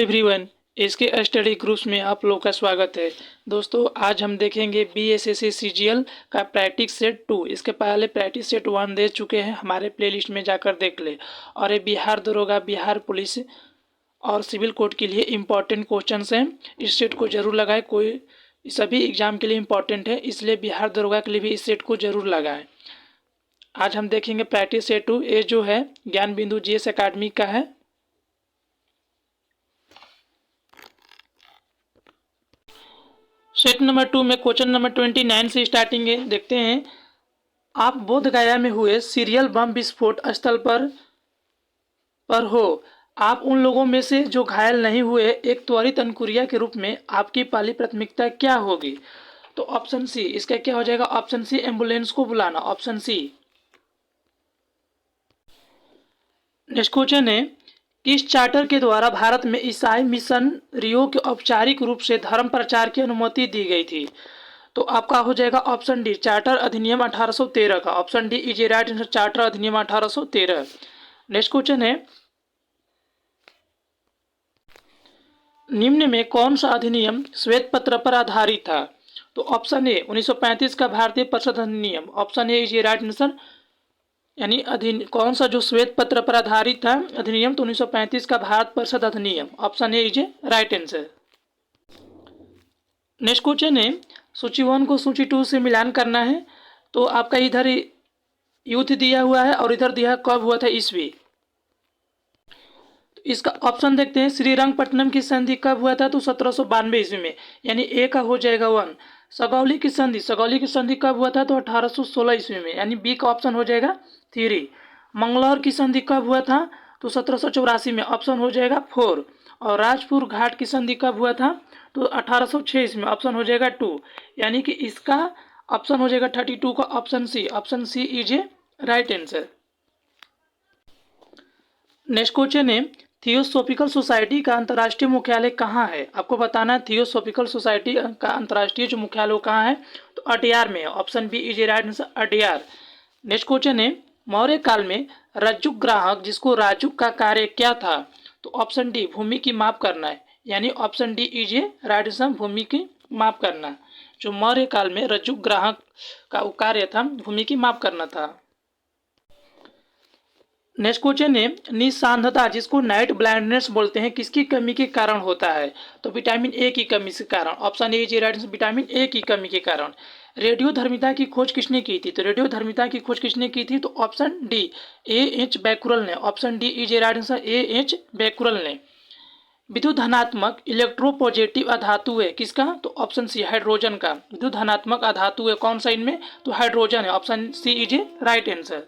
Everyone, इसके study groups में आप लोग का स्वागत है। दोस्तों, आज हम देखेंगे बीएसएससी सीजीएल का प्रैक्टिस सेट 2। इसके पहले प्रैक्टिस सेट 1 दे चुके हैं, हमारे प्लेलिस्ट में जाकर देख ले। और ये बिहार दरोगा, बिहार पुलिस और सिविल कोर्ट के लिए इम्पोर्टेंट क्वेश्चंस हैं। इस सेट को जरूर लगाएं, कोई सभी एग्जाम के लिए इम्पोर्टेंट है, इसलिए बिहार दरोगा के लिए भी इस सेट को जरूर लगाएं। आज हम देखेंगे प्रैक्टिस सेट 2। ये जो है ज्ञान बिंदु जीएस अकादमी का है। सेट नंबर 2 में क्वेश्चन नंबर 29 से स्टार्टिंग है। देखते हैं। आप बोधगया में हुए सीरियल बम विस्फोट स्थल पर हो। आप उन लोगों में से जो घायल नहीं हुए, एक त्वरित अनुक्रिया के रूप में आपकी पहली प्राथमिकता क्या होगी? तो ऑप्शन सी, इसका क्या हो जाएगा? ऑप्शन सी, एम्बुलेंस को बुलाना। Option C. नेक्स्ट क्वेश्चन है, किस चार्टर के द्वारा भारत में ईसाई मिशन रियो के औपचारिक रूप से धर्म प्रचार की अनुमति दी गई थी? तो आपका हो जाएगा ऑप्शन डी, चार्टर अधिनियम 1813 का। Option D is a right answer, charter अधिनियम 1813। नेक्स्ट क्वेश्चन है, निम्न में कौन सा अधिनियम श्वेत पत्र पर आधारित था? तो ऑप्शन ए 1935 का भारतीय परिषद अधिनियम। Option A is a right answer, यानी कौन सा जो श्वेत पत्र पर आधारित था अधिनियम? तो 1935 का भारत परिषद अधिनियम। Option A is a right answer. Next question है, सूची 1 को सूची 2 से मिलान करना है। तो आपका इधर युद्ध दिया हुआ है और इधर दिया कब हुआ था ईस्वी। तो इसका ऑप्शन देखते हैं। श्रीरंगपट्टनम की संधि कब हुआ था? तो 1792 ईस्वी में, यानी ए का हो जाएगा 1। सगौली की संधि कब हुआ था? तो 1816 ईस्वी में, यानी बी का ऑप्शन हो जाएगा 3। मंगलौर की संधि कब हुआ था? तो 1784 में, ऑप्शन हो जाएगा 4। और राजपुर घाट की संधि कब हुआ था? तो 1806 ईस्वी में, ऑप्शन हो जाएगा 2। यानी कि इसका ऑप्शन हो जाएगा 32 का option C. Option C is a right answer. Next question है, थियोसॉफिकल सोसाइटी का अंतर्राष्ट्रीय मुख्यालय कहाँ है? आपको बताना है थियोसॉफिकल सोसाइटी का अंतर्राष्ट्रीय जो मुख्यालय कहाँ है? तो अडयार में है। Option B is a right answer, Adyar. Next question है, मौर्य काल में रज्जुक ग्राहक जिसको राजुक का कार्य क्या था? तो ऑप्शन डी, भूमि की माप करना है, यानी option D is a right answer, भूमि की माप करना। जो मौर्य काल में रज्जुक ग्राहक का कार्य था, भूमि की माप करना था। नेक्स्ट क्वेश्चन है, निस्सांधता जिसको नाइट ब्लाइंडनेस बोलते हैं, किसकी कमी के कारण होता है? तो विटामिन ए की कमी के कारण। Option A is right answer, vitamin A की कमी के कारण। रेडियोधर्मिता की खोज किसने की थी? तो रेडियोधर्मिता की खोज किसने की थी? तो option D, A H Becquerel ने। Option D is right answer, A H Becquerel ने। विद्युत धनात्मक इलेक्ट्रोपॉजिटिव अधातु है किसका? तो ऑप्शन सी, हाइड्रोजन का। विद्युत धनात्मक अधातु है कौन सा इनमें? तो हाइड्रोजन है। Option C is a right answer.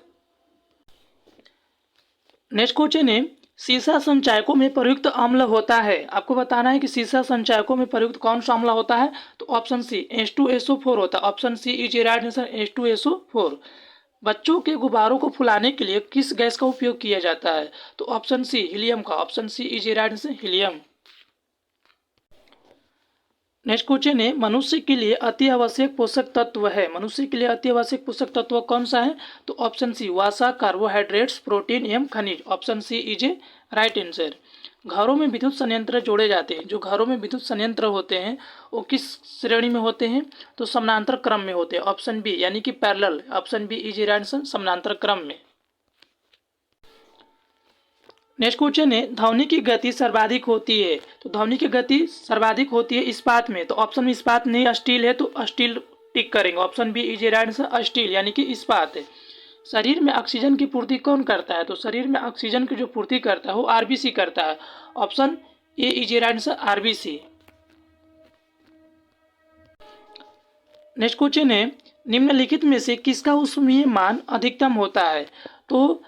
Next question है, सीसा संचायकों में प्रयुक्त अम्ल होता है। आपको बताना है कि सीसा संचायकों में प्रयुक्त कौन सा अम्ल होता है? तो ऑप्शन सी, H2SO4 होता है। Option C is right answer, H2SO4। बच्चों के गुब्बारों को फुलाने के लिए किस गैस का उपयोग किया जाता है? तो ऑप्शन सी, हीलियम का। Option C is right answer, helium. Next question है, मनुष्य के लिए अति आवश्यक पोषक तत्व है। मनुष्य के लिए अति आवश्यक पोषक तत्व कौन सा है? तो ऑप्शन सी, वसा, कार्बोहाइड्रेट्स, प्रोटीन एवं खनिज। Option C is a right answer. घरों में विद्युत संयंत्र जोड़े जाते हैं। जो घरों में विद्युत संयंत्र होते हैं वो किस श्रेणी में होते हैं? तो समानांतर क्रम में होते हैं। ऑप्शन बी, यानी कि parallel. Option B is a right answer, समानांतर क्रम में। नेक्स्ट क्वेश्चन है, ध्वनि की गति सर्वाधिक होती है। तो ध्वनि की गति सर्वाधिक होती है इस्पात में। तो ऑप्शन में इस्पात नहीं, स्टील है, तो स्टील टिक करेंगे। Option B is a right answer, steel, यानी कि इस्पात है। शरीर में ऑक्सीजन की पूर्ति कौन करता है? तो शरीर में ऑक्सीजन की जो पूर्ति करता है वो आरबीसी करता है। Option A is a right answer, RBC. Next question है, निम्नलिखित में से किसका ऊष्मीय मान अधिकतम होता है? तो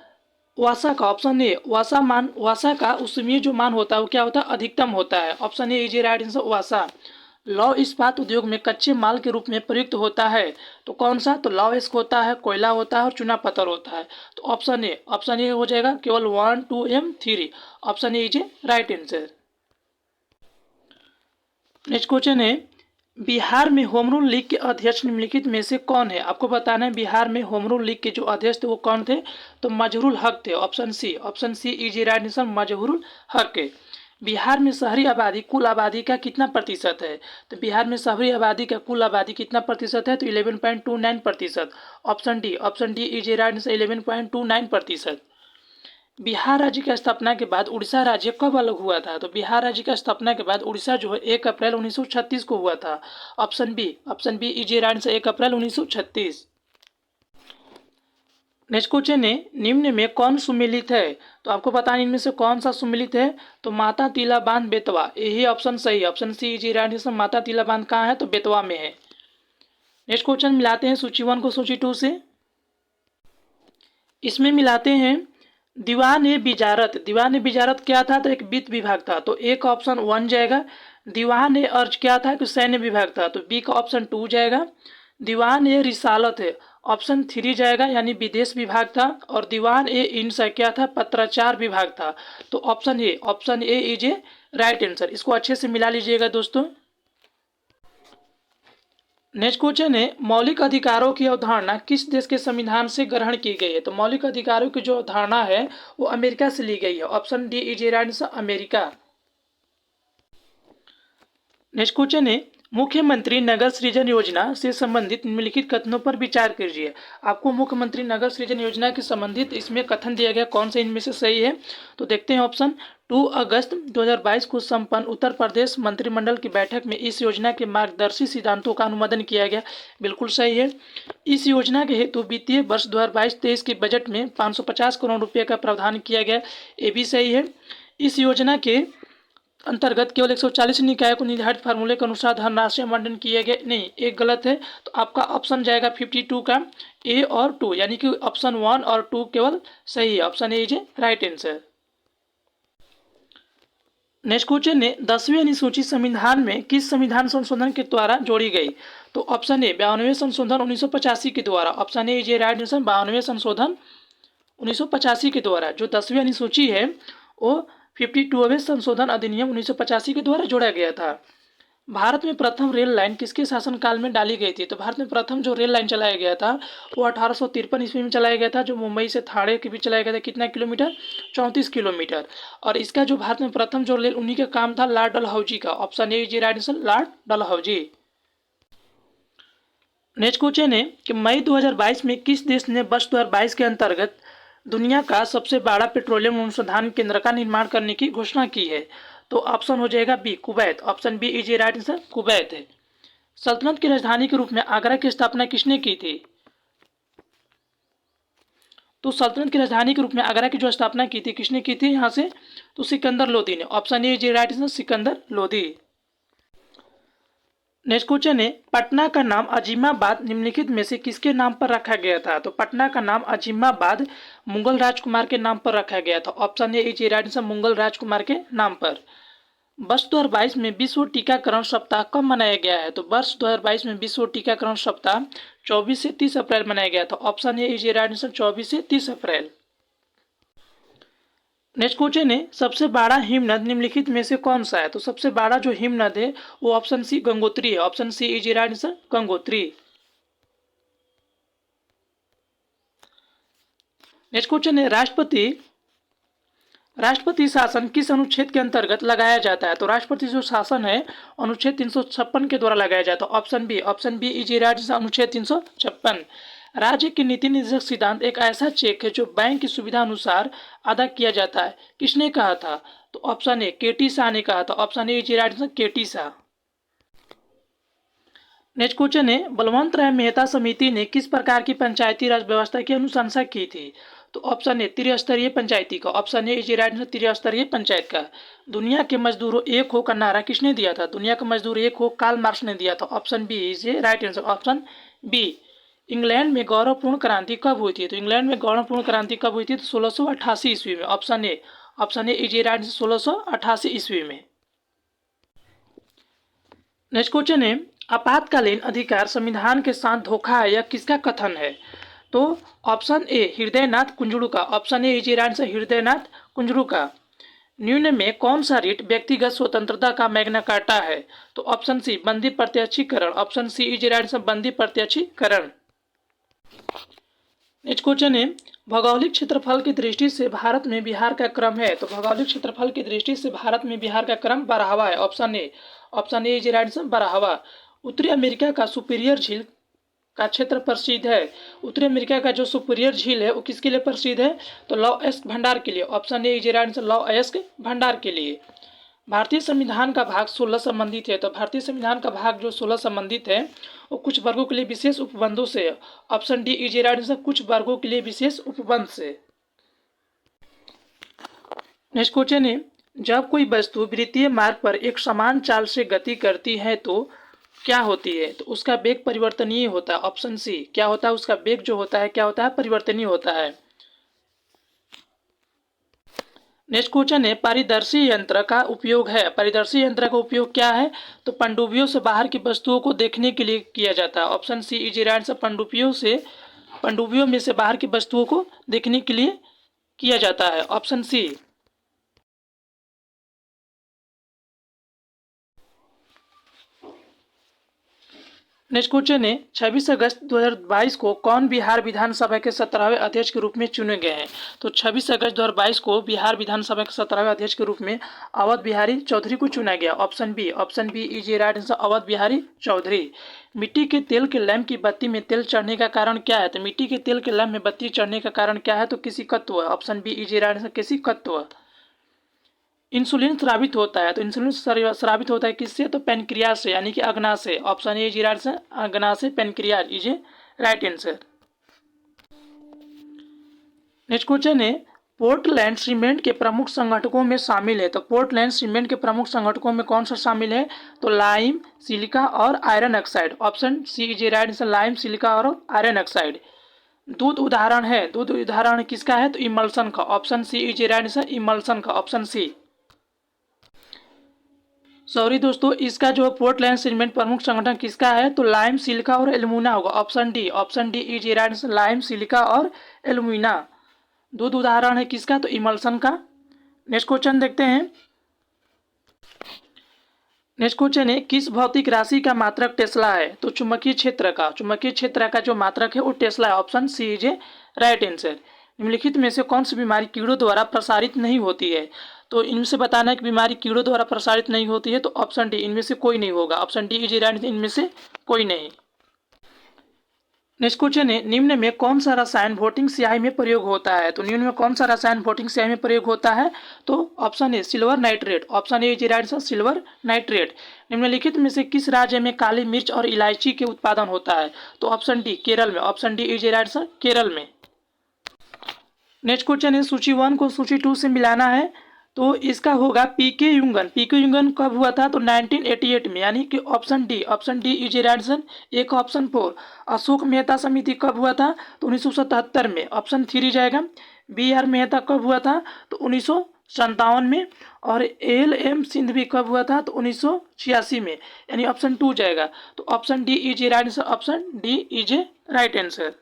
वासा का। ऑप्शन ए, वासा का ऊष्मीय जो मान होता है वो क्या होता है? अधिकतम होता है। Option A is right answer, वासा। लौह इस्पात उद्योग में कच्चे माल के रूप में प्रयुक्त होता है तो कौन सा? तो लौह इस्क होता है, कोयला होता है और चूना पत्थर होता है। तो ऑप्शन ए हो जाएगा केवल 1, 2 एवं 3। Option A is right answer. Next question है, बिहार में होम रूल लीग के अध्यक्ष निम्नलिखित में से कौन है? आपको बताना है बिहार में होम रूल लीग के जो अध्यक्ष थे वो कौन थे? तो मजहरूल हक थे। Option C is right answer, Mazharul Haq है। बिहार में शहरी आबादी कुल आबादी का कितना प्रतिशत है? तो बिहार में शहरी आबादी का कुल आबादी कितना प्रतिशत है? तो 11.29%। Option D is a right answer, 11.29%। Bihar राज्य की स्थापना के बाद उड़ीसा राज्य कब अलग हुआ था? तो बिहार राज्य की स्थापना के बाद उड़ीसा जो है 1 अप्रैल 1936 को हुआ था। Option B is a right answer, 1 April 1936। Next question है, निम्न में कौन सुमेलित है? तो आपको बताना इनमें से कौन सा सुमेलित है। तो माता तीला बांध बेतवा, यही ऑप्शन सही है। Option C is right answer. Mata Tila बांध कहाँ है? तो बेतवा में है। नेक्स्ट क्वेश्चन मिलाते हैं सूची 1 को सूची 2 से। इसमें मिलाते हैं दीवान ए बिजारत। दीवान ए बिजारत क्या था? तो एक वित्त विभाग था, तो ए का ऑप्शन 1 जाएगा। दीवान ए अर्ज क्या था? कि सैन्य विभाग था, तो बी का ऑप्शन 2 जाएगा। दीवान ए रिसालत है, ऑप्शन 3 जाएगा, यानी विदेश विभाग था। और दीवान ए इंसा क्या था? पत्राचार विभाग था, तो option A is a right answer. इसको अच्छे से मिला लीजिएगा दोस्तों। नेक्स्ट क्वेश्चन है, मौलिक अधिकारों की अवधारणा किस देश के संविधान से ग्रहण की गई है? तो मौलिक अधिकारों की जो अवधारणा है वो अमेरिका से ली गई है। Option D is a right answer, America. Next question है, मुख्यमंत्री नगर सृजन योजना से संबंधित निम्नलिखित कथनों पर विचार कीजिए। आपको मुख्यमंत्री नगर सृजन योजना के संबंधित इसमें कथन दिया गया, कौन से इनमें से सही है? तो देखते हैं ऑप्शन। 2 अगस्त 2022 को संपन्न उत्तर प्रदेश मंत्रिमंडल की बैठक में इस योजना के मार्गदर्शी सिद्धांतों का अनुमोदन किया गया, बिल्कुल सही है। इस योजना के हेतु वित्तीय वर्ष 2022-23 के बजट में 550 करोड़ रुपये का प्रावधान किया गया, ये भी सही है। इस योजना के अंतर्गत केवल 140 निकायों को निर्धारित फार्मूले के अनुसार धनराशि आवंटन किए गए, नहीं, एक गलत है। तो आपका ऑप्शन जाएगा 52 का ए और 2, यानी कि ऑप्शन 1 और 2 केवल सही है। Option A is right answer. Next question है, 10वीं अनुसूची संविधान में किस संविधान संशोधन के द्वारा जोड़ी गई? तो ऑप्शन ए 92वें संशोधन 1985 के द्वारा। Option A is right answer, 92वें संशोधन 1985 के द्वारा। जो 10वीं अनुसूची है वो 52वें संशोधन अधिनियम 1985 के द्वारा जोड़ा गया था। भारत में प्रथम रेल लाइन किसके शासनकाल में डाली गई थी? तो भारत में प्रथम जो रेल लाइन चलाया गया था वो 1853 ईस्वी में चलाया गया था, जो मुंबई से थाने के बीच चलाया गया था। कितना किलोमीटर? 34 किलोमीटर। और इसका जो भारत में प्रथम जो रेल, उन्हीं का काम था लॉर्ड डलहौजी का। Option A is right answer, Lord Dalhousie. Next question है कि मई 2022 में किस देश ने वर्ष 2022 के अंतर्गत दुनिया का सबसे बड़ा पेट्रोलियम अनुसंधान केंद्र का निर्माण करने की घोषणा की है? तो ऑप्शन हो जाएगा B, Kuwait. Option B is right answer, Kuwait है। सल्तनत की राजधानी के रूप में आगरा की स्थापना किसने की थी? तो सल्तनत की राजधानी के रूप में आगरा की जो स्थापना की थी, किसने की थी यहाँ से? तो सिकंदर लोदी ने। Option A is right answer, Sikandar Lodi. Next question है, पटना का नाम अजीमाबाद निम्नलिखित में से किसके नाम पर रखा गया था? तो पटना का नाम अजीमाबाद मुगल राजकुमार के नाम पर रखा गया था। Option A is right answer, Mughal राजकुमार के नाम पर। वर्ष 2022 में विश्व टीकाकरण सप्ताह कब मनाया गया है? तो वर्ष 2022 में विश्व टीकाकरण सप्ताह 24 से 30 अप्रैल मनाया गया था। Option A is right answer, 24 से 30 अप्रैल। नेक्स्ट क्वेश्चन है, सबसे बड़ा हिमनद निम्नलिखित में से कौन सा है? तो सबसे बड़ा जो हिमनद है वो ऑप्शन सी गंगोत्री है। Option C is right answer, Gangotri. Next question है, राष्ट्रपति शासन किस अनुच्छेद के अंतर्गत लगाया जाता है? तो राष्ट्रपति जो शासन है अनुच्छेद 356 के द्वारा लगाया जाता है। Option B is right answer, अनुच्छेद 356। राज्य के नीति निर्देशक सिद्धांत एक ऐसा चेक है जो बैंक की सुविधा अनुसार अदा किया जाता है, किसने कहा था? तो ऑप्शन ए केटी शाह ने कहा था। Option A is right answer, KT Shah. Next question है, बलवंत राय मेहता समिति ने किस प्रकार की पंचायती राज व्यवस्था की अनुशंसा की थी? तो ऑप्शन ए त्रिस्तरीय पंचायती का। Option A is right answer, त्रिस्तरीय पंचायत का। दुनिया के मजदूरों एक हो का नारा किसने दिया था? दुनिया का मजदूर एक हो कार्ल मार्क्स ने दिया था। Option B is right answer, option B. England में गौरवपूर्ण क्रांति कब हुई थी? तो इंग्लैंड में गौरवपूर्ण क्रांति कब हुई थी? तो 1688 ईस्वी में। Option A is right answer, 1688 ईस्वी में। नेक्स्ट क्वेश्चन है, आपातकालीन अधिकार संविधान के साथ धोखा है, यह किसका कथन है? तो ऑप्शन ए हृदयनाथ कुंजरू का। Option A is right answer, Hridaynath Kunzru का। निम्न में कौन सा रिट व्यक्तिगत स्वतंत्रता का मैग्ना कार्टा है? तो ऑप्शन सी बंदी प्रत्यक्षीकरण। Option C is right answer, बंदी प्रत्यक्षीकरण। नेक्स्ट क्वेश्चन है, भौगोलिक क्षेत्रफल की दृष्टि से भारत में बिहार का क्रम है, तो भौगोलिक क्षेत्रफल की दृष्टि से भारत में बिहार का क्रम 12वां है। Option A is right answer 12वां। उत्तरी अमेरिका का सुपीरियर झील का क्षेत्र प्रसिद्ध है। उत्तरी अमेरिका का जो सुपीरियर झील है वो किसके लिए प्रसिद्ध है? तो लौह अयस्क भंडार के लिए। Option A is right answer लौह अयस्क भंडार के लिए। भारतीय संविधान का भाग 16 संबंधित है, तो भारतीय संविधान का भाग जो 16 संबंधित है वो कुछ वर्गों के लिए विशेष उपबंधों से। Option D is right answer कुछ वर्गों के लिए विशेष उपबंध से। नेक्स्ट क्वेश्चन है, जब कोई वस्तु वृत्तीय मार्ग पर एक समान चाल से गति करती है तो क्या होती है? तो उसका वेग परिवर्तनीय होता है। ऑप्शन सी क्या होता है? उसका वेग जो होता है क्या होता है? परिवर्तनीय होता है। नेक्स्ट क्वेश्चन है, पारदर्शी यंत्र का उपयोग है। पारदर्शी यंत्र का उपयोग क्या है? तो पनडुब्बियों से बाहर की वस्तुओं को देखने के लिए किया जाता है। Option C is right answer पनडुब्बियों में से बाहर की वस्तुओं को देखने के लिए किया जाता है। ऑप्शन सी। नेक्स्ट क्वेश्चन है, 26 अगस्त 2022 को कौन बिहार विधानसभा के 17वें अध्यक्ष के रूप में चुने गए हैं? तो 26 अगस्त 2022 को बिहार विधानसभा के 17वें अध्यक्ष के रूप में अवध बिहारी चौधरी को चुना गया। Option B is right answer Awadh Bihari Chaudhary. मिट्टी के तेल के लैंप की बत्ती में तेल चढ़ने का कारण क्या है? तो मिट्टी के तेल के लैंप में बत्ती चढ़ने का कारण क्या है? तो केशिकत्व। Option B is right answer केशिकत्व। इंसुलिन स्रावित होता है, तो इंसुलिन स्रावित होता है किससे? तो पेनक्रियाज से, यानी कि अग्नाशय से। Option A is right answer अग्नाशय pancreas is a right answer. Next question है, पोर्टलैंड सीमेंट के प्रमुख संगठकों में शामिल है। तो पोर्टलैंड सीमेंट के प्रमुख संगठकों में कौन सा शामिल है? तो लाइम, सिलिका और iron oxide. Option C is right answer lime, silica और आयरन ऑक्साइड। दूध उदाहरण किसका है? तो इमल्सन का। Option C is right answer emulsion का। Option C. सॉरी दोस्तों, इसका जो पोर्टलैंड सीमेंट प्रमुख संगठन किसका है? तो लाइम, सिलिका और एल्यूमिना होगा। Option D is right answer lime, silica और एल्यूमिना। दूध उदाहरण है किसका? तो इमल्सन का। नेक्स्ट क्वेश्चन देखते हैं। नेक्स्ट क्वेश्चन है, किस भौतिक राशि का मात्रक टेस्ला है? तो चुंबकीय क्षेत्र का जो मात्रक है वो टेस्ला है। Option C is a right answer. निम्नलिखित में से कौन सी बीमारी कीड़ों द्वारा प्रसारित नहीं होती है? तो इनमें से बताना है कि बीमारी कीड़ों द्वारा प्रसारित नहीं होती है। तो ऑप्शन डी इनमें से कोई नहीं होगा। ऑप्शन डी इज राइट, इनमें से कोई नहीं। नेक्स्ट क्वेश्चन है, निम्न में कौन सा रसायन वोटिंग स्याही में प्रयोग होता है? तो निम्न में कौन सा रसायन वोटिंग स्याही में प्रयोग होता है? तो option A silver nitrate. Option A is right answer silver nitrate. निम्नलिखित में से किस राज्य में काली मिर्च और इलायची के उत्पादन होता है? तो ऑप्शन डी केरल में। Option D is right answer Kerala में। नेक्स्ट क्वेश्चन है, सूची 1 को सूची 2 से मिलाना है, तो इसका होगा पीके युंगन कब हुआ था? तो 1988 में, यानी कि option D is right answer. एक ऑप्शन 4, अशोक मेहता समिति कब हुआ था? तो 1977 में। ऑप्शन 3 जाएगा। बी आर मेहता कब हुआ था? तो 1957 में। और एल एम सिंधवी कब हुआ था? तो 1986 में, यानी ऑप्शन 2 जाएगा। तो option D is right answer. Option D is a right answer.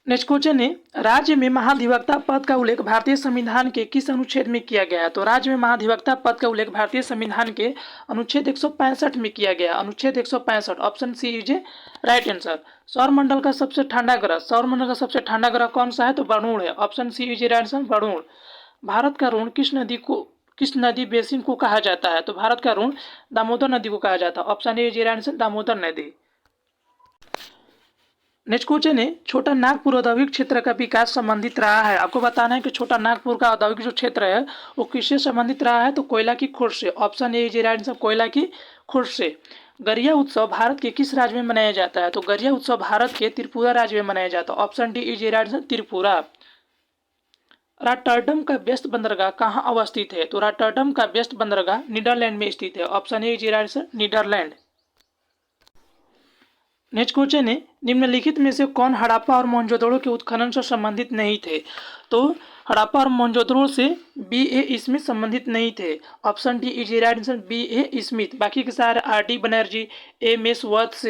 Next question है, राज्य में महाधिवक्ता पद का उल्लेख भारतीय संविधान के किस अनुच्छेद में किया गया है? तो राज्य में महाधिवक्ता पद का उल्लेख भारतीय संविधान के अनुच्छेद 165 में किया गया। अनुच्छेद 165। Option C is a right answer. सौरमंडल का सबसे ठंडा ग्रह कौन सा है? तो वरुण है। Option C is a right answer Varun. Bharat का ऋण किस नदी बेसिन को कहा जाता है? तो भारत का ऋण दामोदर नदी को कहा जाता है। Option A is a right answer Damodar नदी। नेक्स्ट क्वेश्चन है, छोटा नागपुर औद्योगिक क्षेत्र का विकास संबंधित रहा है। आपको बताना है कि छोटा नागपुर का औद्योगिक जो क्षेत्र है वो किससे संबंधित रहा है? तो कोयला की खोज से। Option A is right answer कोयला की खोज से। गरिया उत्सव भारत के किस राज्य में मनाया जाता है? तो गरिया उत्सव भारत के त्रिपुरा राज्य में मनाया जाता है। Option D is right answer Tripura. Rotterdam का व्यस्त बंदरगाह कहाँ अवस्थित है? तो रॉटरडम का व्यस्त बंदरगाह नीदरलैंड में स्थित है। Option A is right answer Netherland. Next question है, निम्नलिखित में से कौन हड़प्पा और मोहनजोदड़ो के उत्खनन से संबंधित नहीं थे? तो हड़प्पा और मोहनजोदड़ो से बी ए स्मिथ संबंधित नहीं थे। Option D is right answer B A Smith. बाकी के सारे R D Banerjee, M S Vats,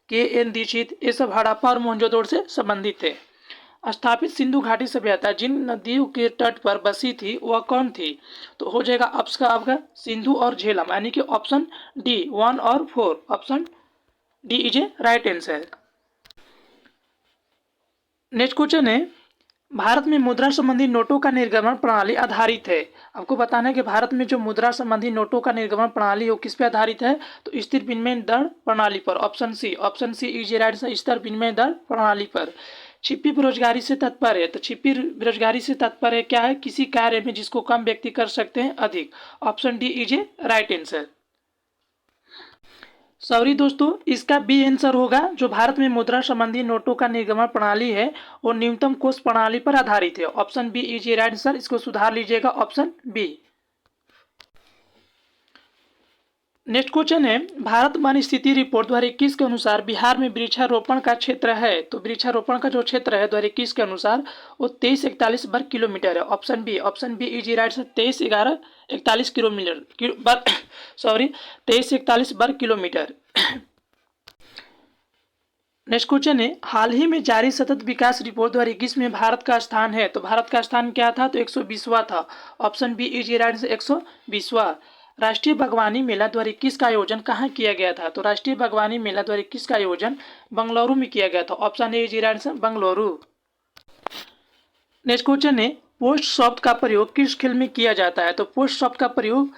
K N Dixit, ये सब हड़प्पा और मोहनजोदड़ो से संबंधित थे। स्थापित सिंधु घाटी सभ्यता जिन नदियों के तट पर बसी थी वह कौन थी? तो हो जाएगा आपका सिंधु और झेलम, यानी कि ऑप्शन डी 1 और 4। Option D is a right answer. Next question है, भारत में मुद्रा संबंधी नोटों का निर्गमन प्रणाली आधारित है। आपको बताना है कि भारत में जो मुद्रा संबंधी नोटों का निर्गमन प्रणाली है वो किस पे आधारित है, तो स्थिर विनिमय दर प्रणाली पर। ऑप्शन सी इज राइट, स्थिर विनिमय दर प्रणाली पर। छिपी बेरोजगारी से तात्पर्य है, तो छिपी बेरोजगारी से तात्पर्य क्या है, किसी कार्य में जिसको कम व्यक्ति कर सकते हैं अधिक। Option D is a right answer. Sorry दोस्तों, इसका बी आंसर होगा। जो भारत में मुद्रा संबंधी नोटों का निर्गमन प्रणाली है वो न्यूनतम कोष प्रणाली पर आधारित है। Option B is right answer, इसको सुधार लीजिएगा, ऑप्शन बी। नेक्स्ट क्वेश्चन है, भारत वन स्थिति रिपोर्ट 2021 के अनुसार बिहार में वृक्षारोपण का क्षेत्र है, तो वृक्षारोपण का जो क्षेत्र है 2021 के अनुसार वो 2341 वर्ग किलोमीटर है। Option B is right answer, 2341 kilometre sorry 2341 वर्ग किलोमीटर। नेक्स्ट क्वेश्चन है, हाल ही में जारी सतत विकास रिपोर्ट 2021 में भारत का स्थान है, तो भारत का स्थान क्या था, तो 120वां था। Option B is right answer, 120वां। राष्ट्रीय बागवानी मेला 2021 का आयोजन कहाँ किया गया था, तो राष्ट्रीय बागवानी मेला 2021 का आयोजन बंगलुरु में किया गया था। Option A is right answer, Bengaluru. Next question है, पोस्ट शब्द का प्रयोग किस खेल में किया जाता है, तो पोस्ट शब्द का प्रयोग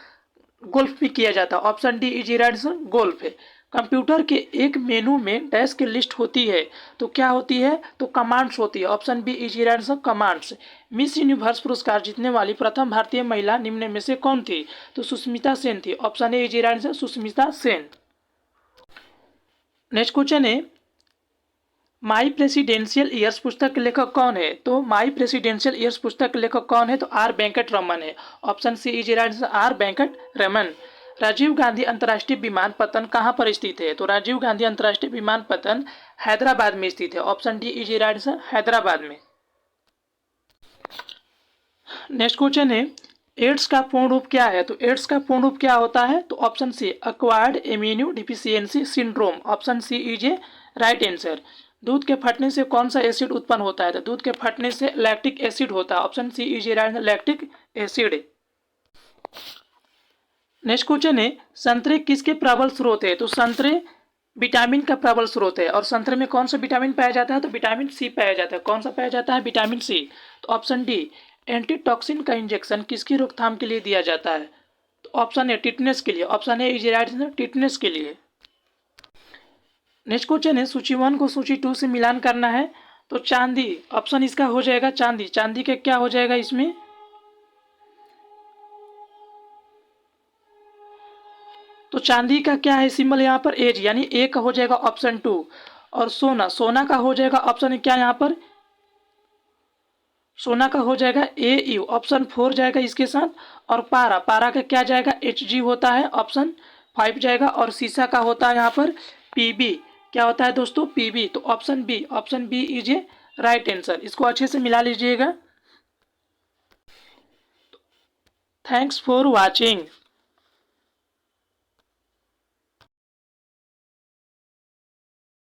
गोल्फ में किया जाता है। Option D is right answer, golf है। कंप्यूटर के एक मेनू में डैश की लिस्ट होती है, तो क्या होती है, तो कमांड्स होती है। Option B is right answer, commands. Miss universe पुरस्कार जीतने वाली प्रथम भारतीय महिला निम्न में से कौन थी, तो सुष्मिता सेन थी। Option A is right answer, Sushmita Sen. Next question है, माई प्रेसिडेंशियल ईयर्स पुस्तक के लेखक कौन है, तो माई प्रेसिडेंशियल ईयर्स पुस्तक के लेखक कौन है, तो आर वेंकट रमन है। Option C is right answer, R Venkat Raman. Rajiv Gandhi अंतर्राष्ट्रीय विमानपत्तन कहाँ पर स्थित है, तो राजीव गांधी अंतर्राष्ट्रीय विमानपत्तन हैदराबाद में स्थित है। Option D is right answer, Hyderabad में। नेक्स्ट क्वेश्चन है, एड्स का पूर्ण रूप क्या है, तो एड्स का पूर्ण रूप क्या होता है, तो option C acquired immuno deficiency syndrome. Option C is a right answer. दूध के फटने से कौन सा एसिड उत्पन्न होता है, तो दूध के फटने से लैक्टिक एसिड होता है। Option C is a right answer, lactic acid. Next question है, संतरे किसके प्रबल स्रोत है, तो संतरे विटामिन का प्रबल स्रोत है। और संतरे में कौन सा विटामिन पाया जाता है, तो विटामिन सी पाया जाता है। कौन सा पाया जाता है, विटामिन सी। तो ऑप्शन डी, एंटीटॉक्सिन का इंजेक्शन किसकी रोकथाम के लिए दिया जाता है, तो ऑप्शन ए टिटनेस के लिए। Option A is right answer, tetanus के लिए। नेक्स्ट क्वेश्चन है, सूची 1 को सूची 2 से मिलान करना है, तो चांदी ऑप्शन इसका हो जाएगा चांदी। चांदी के क्या हो जाएगा इसमें, तो चांदी का क्या है सिंबल यहाँ पर, एज, यानी ए का हो जाएगा ऑप्शन 2। और सोना, सोना का हो जाएगा ऑप्शन क्या यहाँ पर, सोना का हो जाएगा ए यू। ऑप्शन 4 जाएगा इसके साथ। और पारा, पारा का क्या जाएगा, एच जी होता है। ऑप्शन 5 जाएगा। और शीशा का होता है यहाँ पर पीबी। क्या होता है दोस्तों, पीबी। तो option B is a right answer. इसको अच्छे से मिला लीजिएगा। Thanks for watching.